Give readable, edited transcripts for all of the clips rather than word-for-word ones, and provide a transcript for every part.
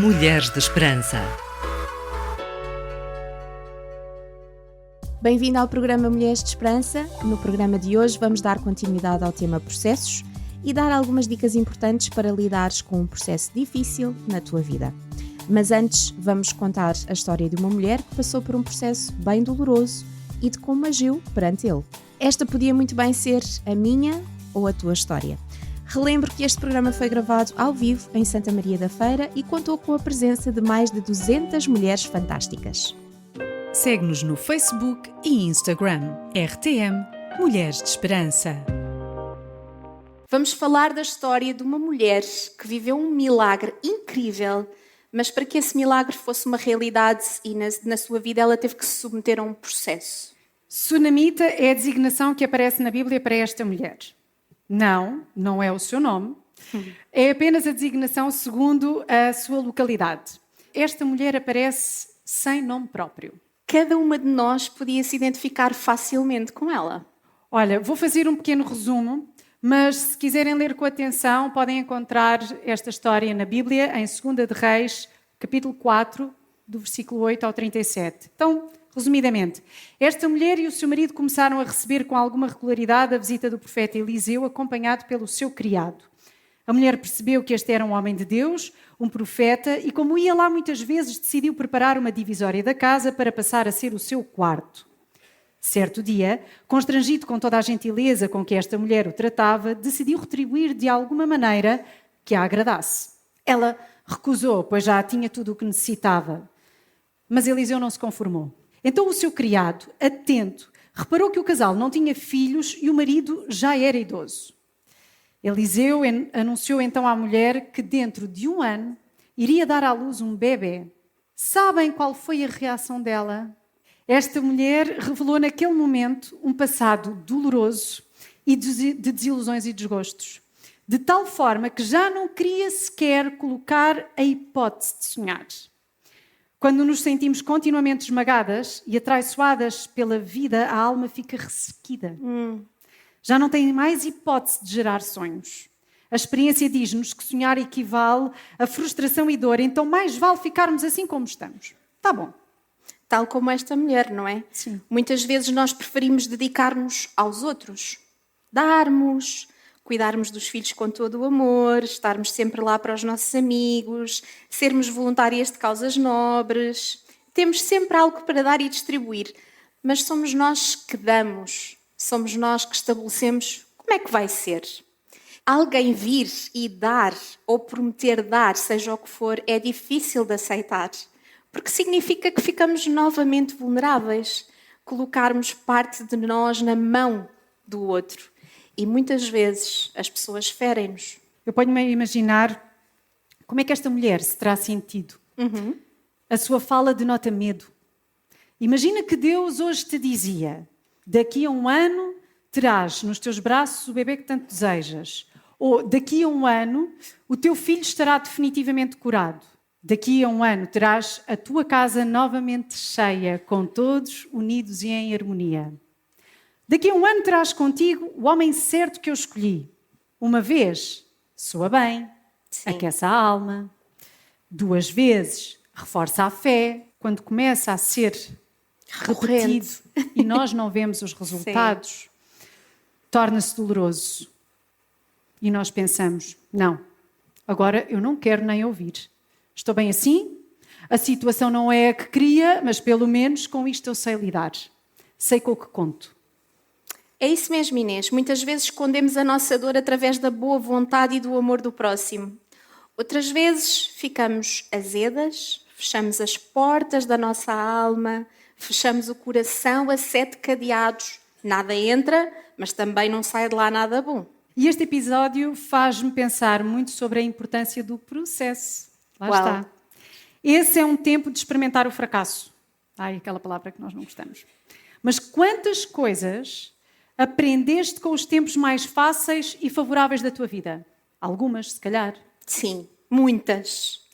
Mulheres de Esperança. Bem-vindo ao programa Mulheres de Esperança. No programa de hoje vamos dar continuidade ao tema processos e dar algumas dicas importantes para lidares com um processo difícil na tua vida. Mas antes vamos contar a história de uma mulher que passou por um processo bem doloroso e de como agiu perante ele. Esta podia muito bem ser a minha ou a tua história. Relembro que este programa foi gravado ao vivo em Santa Maria da Feira e contou com a presença de mais de 200 mulheres fantásticas. Segue-nos no Facebook e Instagram. RTM Mulheres de Esperança. Vamos falar da história de uma mulher que viveu um milagre incrível, mas para que esse milagre fosse uma realidade e na sua vida ela teve que se submeter a um processo. Sunamita é a designação que aparece na Bíblia para esta mulher. Não é o seu nome. É apenas a designação segundo a sua localidade. Esta mulher aparece sem nome próprio. Cada uma de nós podia se identificar facilmente com ela. Olha, vou fazer um pequeno resumo, mas se quiserem ler com atenção, podem encontrar esta história na Bíblia, em 2 de Reis, capítulo 4, do versículo 8 ao 37. Então, resumidamente, esta mulher e o seu marido começaram a receber com alguma regularidade a visita do profeta Eliseu, acompanhado pelo seu criado. A mulher percebeu que este era um homem de Deus, um profeta, e como ia lá muitas vezes, decidiu preparar uma divisória da casa para passar a ser o seu quarto. Certo dia, constrangido com toda a gentileza com que esta mulher o tratava, decidiu retribuir de alguma maneira que a agradasse. Ela recusou, pois já tinha tudo o que necessitava. Mas Eliseu não se conformou. Então o seu criado, atento, reparou que o casal não tinha filhos e o marido já era idoso. Eliseu anunciou então à mulher que dentro de 1 ano iria dar à luz um bebê. Sabem qual foi a reação dela? Esta mulher revelou naquele momento um passado doloroso e de desilusões e desgostos. De tal forma que já não queria sequer colocar a hipótese de sonhar. Quando nos sentimos continuamente esmagadas e atraiçoadas pela vida, a alma fica ressequida. Já não tem mais hipótese de gerar sonhos. A experiência diz-nos que sonhar equivale a frustração e dor, então mais vale ficarmos assim como estamos. Tá bom. Tal como esta mulher, não é? Sim. Muitas vezes nós preferimos dedicar-nos aos outros. Darmos, cuidarmos dos filhos com todo o amor, estarmos sempre lá para os nossos amigos, sermos voluntárias de causas nobres. Temos sempre algo para dar e distribuir, mas somos nós que damos, somos nós que estabelecemos como é que vai ser. Alguém vir e dar ou prometer dar, seja o que for, é difícil de aceitar, porque significa que ficamos novamente vulneráveis, colocarmos parte de nós na mão do outro. E muitas vezes as pessoas ferem-nos. Eu ponho-me a imaginar como é que esta mulher se terá sentido. A sua fala denota medo. Imagina que Deus hoje te dizia: daqui a 1 ano terás nos teus braços o bebê que tanto desejas. Ou daqui a 1 ano o teu filho estará definitivamente curado. Daqui a 1 ano terás a tua casa novamente cheia, com todos unidos e em harmonia. Daqui a 1 ano terás contigo o homem certo que eu escolhi. Uma vez, soa bem, Sim. aquece a alma. 2 vezes, reforça a fé. Quando começa a ser repetido e nós não vemos os resultados, torna-se doloroso. E nós pensamos: não, agora eu não quero nem ouvir. Estou bem assim? A situação não é a que queria, mas pelo menos com isto eu sei lidar. Sei com o que conto. É isso mesmo, Inês. Muitas vezes escondemos a nossa dor através da boa vontade e do amor do próximo. Outras vezes ficamos azedas, fechamos as portas da nossa alma, fechamos o coração a 7 cadeados. Nada entra, mas também não sai de lá nada bom. E este episódio faz-me pensar muito sobre a importância do processo. Lá Uau. está. Esse é um tempo de experimentar o fracasso. Ai, aquela palavra que nós não gostamos. Mas quantas coisas aprendeste com os tempos mais fáceis e favoráveis da tua vida? Algumas, se calhar. Sim, muitas.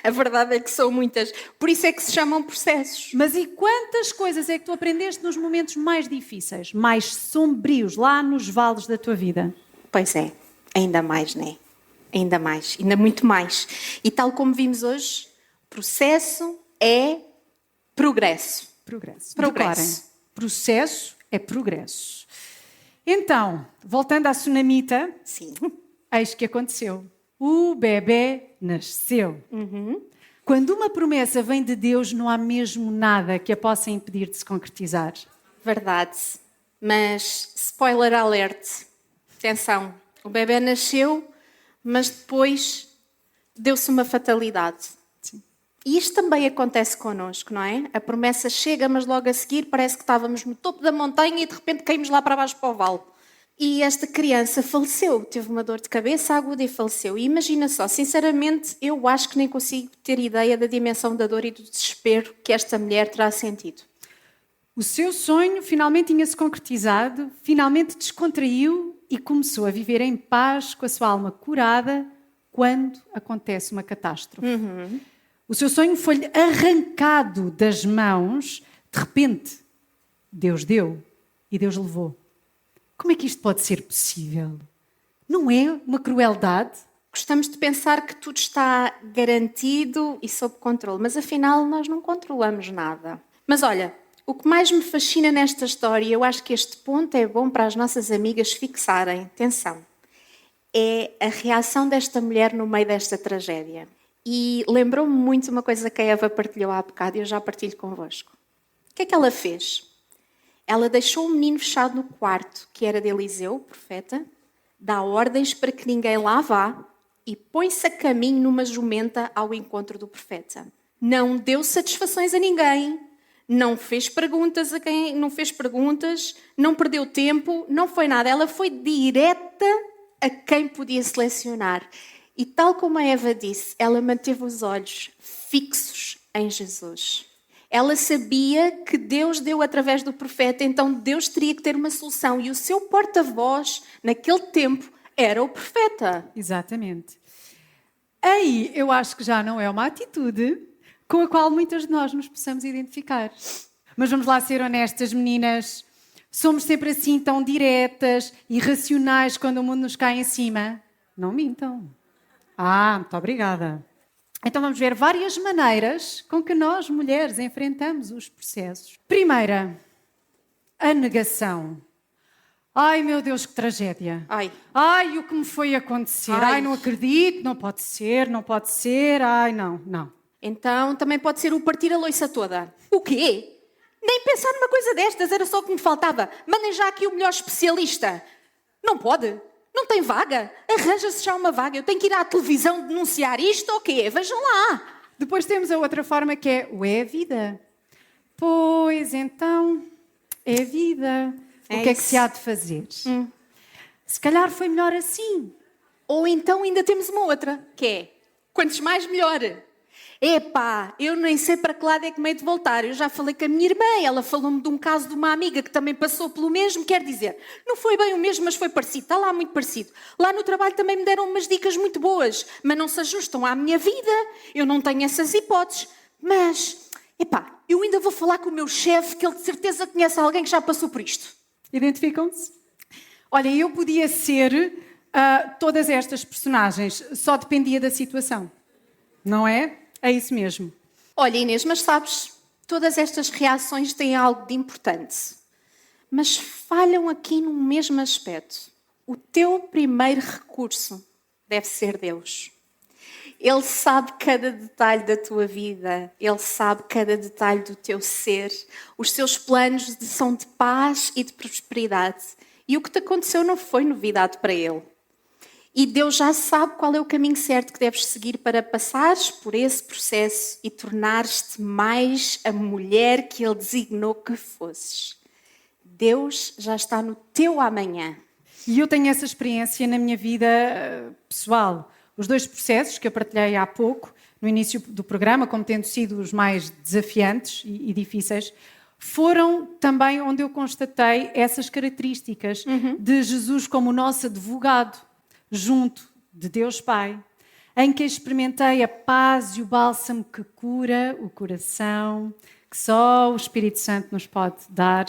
A verdade é que são muitas. Por isso é que se chamam processos. Mas e quantas coisas é que tu aprendeste nos momentos mais difíceis, mais sombrios, lá nos vales da tua vida? Pois é, ainda mais, não é? ainda mais, ainda muito mais. E tal como vimos hoje, processo é progresso. Progresso. Progresso. Decorem. Processo é progresso. Então, voltando à sunamita, Sim. eis que aconteceu. O bebê nasceu. Quando uma promessa vem de Deus, não há mesmo nada que a possa impedir de se concretizar. Verdade. Mas, spoiler alert, atenção, o bebê nasceu, mas depois deu-se uma fatalidade. Sim. E isto também acontece connosco, não é? A promessa chega, mas logo a seguir parece que estávamos no topo da montanha e de repente caímos lá para baixo para o vale. E esta criança faleceu, teve uma dor de cabeça aguda e faleceu. E imagina só, sinceramente, eu acho que nem consigo ter ideia da dimensão da dor e do desespero que esta mulher terá sentido. O seu sonho finalmente tinha-se concretizado, finalmente descontraiu e começou a viver em paz com a sua alma curada quando acontece uma catástrofe. O seu sonho foi-lhe arrancado das mãos, de repente. Deus deu e Deus levou. Como é que isto pode ser possível? Não é uma crueldade? Gostamos de pensar que tudo está garantido e sob controle, mas afinal nós não controlamos nada. Mas olha, o que mais me fascina nesta história, eu acho que este ponto é bom para as nossas amigas fixarem, atenção, é a reação desta mulher no meio desta tragédia. E lembrou-me muito uma coisa que a Eva partilhou há bocado e eu já partilho convosco. O que é que ela fez? Ela deixou o menino fechado no quarto, que era de Eliseu, o profeta, dá ordens para que ninguém lá vá e põe-se a caminho numa jumenta ao encontro do profeta. Não deu satisfações a ninguém, não fez perguntas a quem não fez perguntas, não perdeu tempo, não foi nada. Ela foi direta a quem podia selecionar. E tal como a Eva disse, ela manteve os olhos fixos em Jesus. Ela sabia que Deus deu através do profeta, então Deus teria que ter uma solução. E o seu porta-voz, naquele tempo, era o profeta. Exatamente. Aí eu acho que já não é uma atitude com a qual muitas de nós nos possamos identificar. Mas vamos lá ser honestas, meninas. Somos sempre assim tão diretas e racionais quando o mundo nos cai em cima? Não mintam. Muito obrigada. Então vamos ver várias maneiras com que nós, mulheres, enfrentamos os processos. Primeira, a negação. Ai, meu Deus, que tragédia. Ai, o que me foi acontecer. Ai, não acredito, não pode ser, não pode ser. Ai, não. Então também pode ser o partir a loiça toda. O quê? Nem pensar numa coisa destas, era só o que me faltava. Mandem já aqui o melhor especialista. Não pode? Não tem vaga? Arranja-se já uma vaga. Eu tenho que ir à televisão denunciar isto ou quê? Vejam lá. Depois temos a outra forma que é o é a vida. Pois, então, é a vida. O que é que se há de fazer? Se calhar foi melhor assim. Ou então ainda temos uma outra, que é, quantos mais melhor. Epá, eu nem sei para que lado é que me hei de voltar. Eu já falei com a minha irmã, ela falou-me de um caso de uma amiga que também passou pelo mesmo. Quer dizer, não foi bem o mesmo, mas foi parecido. Está lá muito parecido. Lá no trabalho também me deram umas dicas muito boas, mas não se ajustam à minha vida. Eu não tenho essas hipóteses. Mas, epá, eu ainda vou falar com o meu chefe, que ele de certeza conhece alguém que já passou por isto. Identificam-se? Olha, eu podia ser todas estas personagens, só dependia da situação. Não é? É isso mesmo. Olha, Inês, mas sabes, todas estas reações têm algo de importante. Mas falham aqui num mesmo aspecto. O teu primeiro recurso deve ser Deus. Ele sabe cada detalhe da tua vida. Ele sabe cada detalhe do teu ser. Os teus planos são de paz e de prosperidade. E o que te aconteceu não foi novidade para Ele. E Deus já sabe qual é o caminho certo que deves seguir para passares por esse processo e tornares-te mais a mulher que Ele designou que fosses. Deus já está no teu amanhã. E eu tenho essa experiência na minha vida pessoal. Os 2 processos que eu partilhei há pouco, no início do programa, como tendo sido os mais desafiantes e difíceis, foram também onde eu constatei essas características de Jesus como o nosso advogado, junto de Deus Pai, em que experimentei a paz e o bálsamo que cura o coração, que só o Espírito Santo nos pode dar.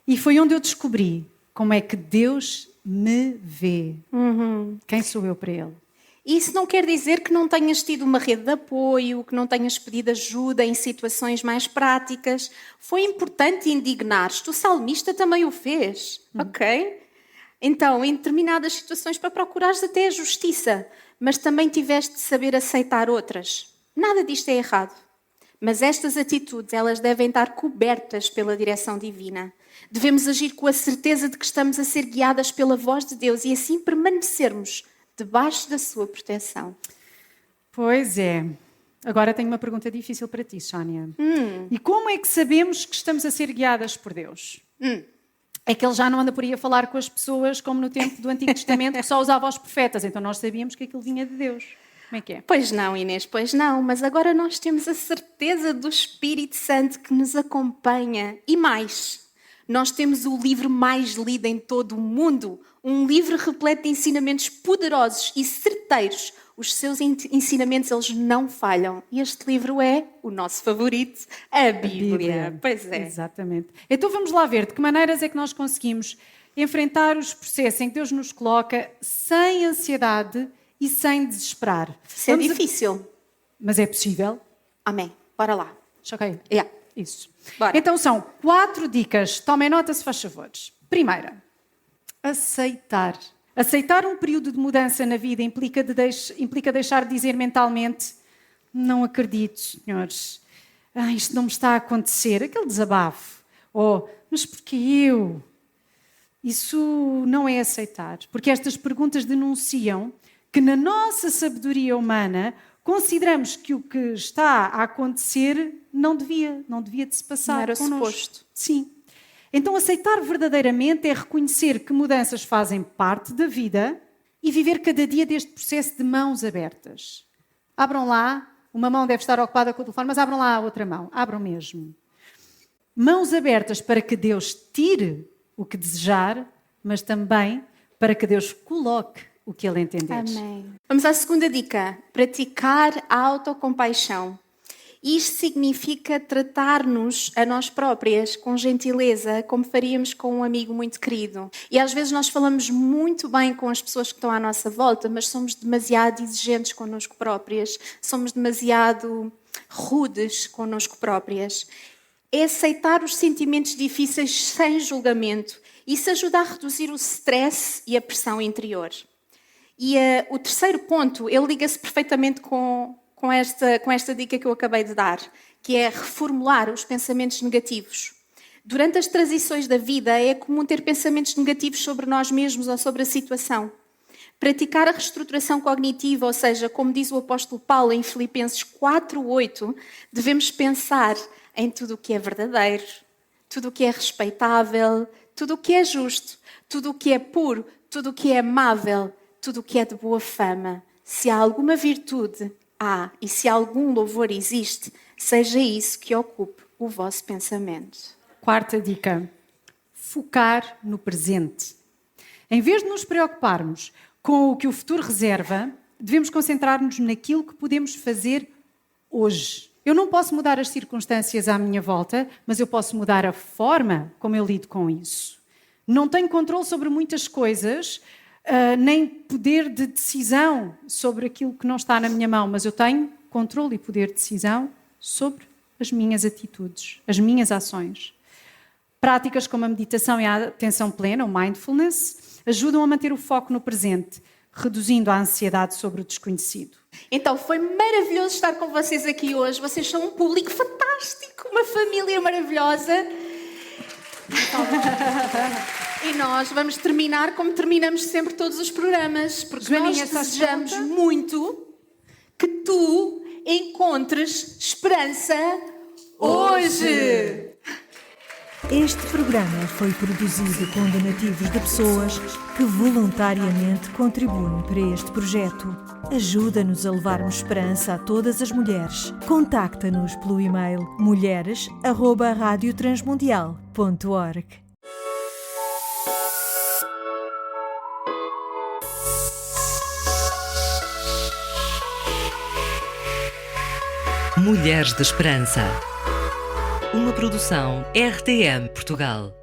E foi onde eu descobri como é que Deus me vê. Quem sou eu para Ele? E isso não quer dizer que não tenhas tido uma rede de apoio, que não tenhas pedido ajuda em situações mais práticas. Foi importante indignar-te. O salmista também o fez, ok? Então, em determinadas situações, para procurares até a justiça, mas também tiveste de saber aceitar outras. Nada disto é errado. Mas estas atitudes, elas devem estar cobertas pela direção divina. Devemos agir com a certeza de que estamos a ser guiadas pela voz de Deus e assim permanecermos debaixo da sua proteção. Pois é. Agora tenho uma pergunta difícil para ti, Sónia. E como é que sabemos que estamos a ser guiadas por Deus? É que ele já não anda por aí a falar com as pessoas como no tempo do Antigo Testamento, que só usava os profetas. Então nós sabíamos que aquilo vinha de Deus. Como é que é? Pois não, Inês, pois não. Mas agora nós temos a certeza do Espírito Santo que nos acompanha. E mais, nós temos o livro mais lido em todo o mundo. Um livro repleto de ensinamentos poderosos e certeiros. Os seus ensinamentos, eles não falham. E este livro é o nosso favorito, a Bíblia. Pois é. Exatamente. Então vamos lá ver de que maneiras é que nós conseguimos enfrentar os processos em que Deus nos coloca sem ansiedade e sem desesperar. Isso é difícil. Mas é possível. Amém. Bora lá. Ok. Yeah. Isso. Bora. Então são 4 dicas. Tomem nota, se faz favores. Primeira, aceitar. Aceitar um período de mudança na vida implica deixar de dizer mentalmente: não acredito, senhores, isto não me está a acontecer. Aquele desabafo. Ou, mas porquê eu? Isso não é aceitar. Porque estas perguntas denunciam que na nossa sabedoria humana consideramos que o que está a acontecer não devia de se passar Não era connosco. suposto. Sim. Então, aceitar verdadeiramente é reconhecer que mudanças fazem parte da vida e viver cada dia deste processo de mãos abertas. Abram lá, uma mão deve estar ocupada com o telefone, mas abram lá a outra mão, abram mesmo. Mãos abertas para que Deus tire o que desejar, mas também para que Deus coloque o que Ele entender. Amém. Vamos à segunda dica. Praticar a autocompaixão. Isto significa tratar-nos a nós próprias com gentileza, como faríamos com um amigo muito querido. E às vezes nós falamos muito bem com as pessoas que estão à nossa volta, mas somos demasiado exigentes connosco próprias, somos demasiado rudes connosco próprias. É aceitar os sentimentos difíceis sem julgamento. Isso ajuda a reduzir o stress e a pressão interior. E o terceiro ponto, ele liga-se perfeitamente com esta dica que eu acabei de dar, que é reformular os pensamentos negativos. Durante as transições da vida é comum ter pensamentos negativos sobre nós mesmos ou sobre a situação. Praticar a reestruturação cognitiva, ou seja, como diz o apóstolo Paulo em Filipenses 4:8, devemos pensar em tudo o que é verdadeiro, tudo o que é respeitável, tudo o que é justo, tudo o que é puro, tudo o que é amável, tudo o que é de boa fama. Se há alguma virtude, e se algum louvor existe, seja isso que ocupe o vosso pensamento. Quarta dica: focar no presente. Em vez de nos preocuparmos com o que o futuro reserva, devemos concentrar-nos naquilo que podemos fazer hoje. Eu não posso mudar as circunstâncias à minha volta, mas eu posso mudar a forma como eu lido com isso. Não tenho controle sobre muitas coisas, nem poder de decisão sobre aquilo que não está na minha mão, mas eu tenho controle e poder de decisão sobre as minhas atitudes, as minhas ações. Práticas como a meditação e a atenção plena, o mindfulness, ajudam a manter o foco no presente, reduzindo a ansiedade sobre o desconhecido. Então, foi maravilhoso estar com vocês aqui hoje. Vocês são um público fantástico, uma família maravilhosa. E nós vamos terminar como terminamos sempre todos os programas, porque Joaninha, nós desejamos muito que tu encontres esperança hoje. Este programa foi produzido com donativos de pessoas que voluntariamente contribuem para este projeto. Ajuda-nos a levarmos esperança a todas as mulheres. Contacta-nos pelo e-mail mulheres@radiotransmundial.org. Mulheres de Esperança. Uma produção RTM Portugal.